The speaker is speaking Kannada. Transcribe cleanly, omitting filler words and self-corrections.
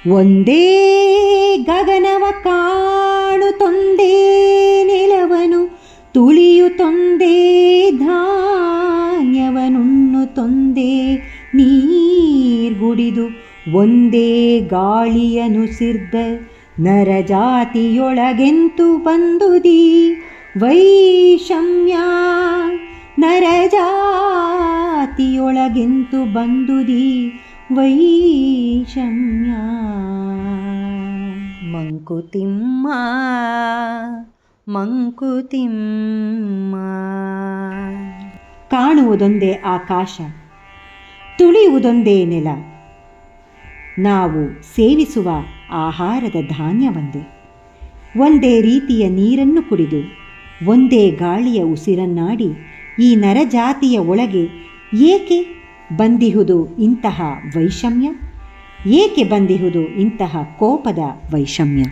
ಒಂದೇ ಗಗನವ ಕಾಣುತ್ತೊಂದೇ ನೆಲವನು ತುಳಿಯುತ್ತೊಂದೇ ಧಾನ್ಯವನುಣ್ಣುತ್ತೊಂದೇ ನೀರ್ಗುಡಿದು ಒಂದೇ ಗಾಳಿಯನುಸಿರ್ದ ನರಜಾತಿಯೊಳಗೆಂತು ಬಂದುದೀ ವೈಷಮ್ಯ. ನರಜಾತಿಯೊಳಗೆಂತು ಬಂದುದೀ ವೈಷಮ್ಯ. ಮಂಕುತಿಮ್ಮ ಮಂಕುತಿಮ್ಮ. ಕಾಣುವುದೊಂದೇ ಆಕಾಶ, ತುಳಿಯುವುದೊಂದೇ ನೆಲ, ನಾವು ಸೇವಿಸುವ ಆಹಾರದ ಧಾನ್ಯವೊಂದೇ. ಒಂದೇ ರೀತಿಯ ನೀರನ್ನು ಕುಡಿದು ಒಂದೇ ಗಾಳಿಯ ಉಸಿರನ್ನಾಡಿ ಈ ನರಜಾತಿಯ ಒಳಗೆ ಏಕೆ ಬಂದಿಹುದು ಇಂತಹ ವೈಷಮ್ಯ? ಏಕೆ ಬಂದಿಹುದು ಇಂತಹ ಕೋಪದ ವೈಷಮ್ಯ?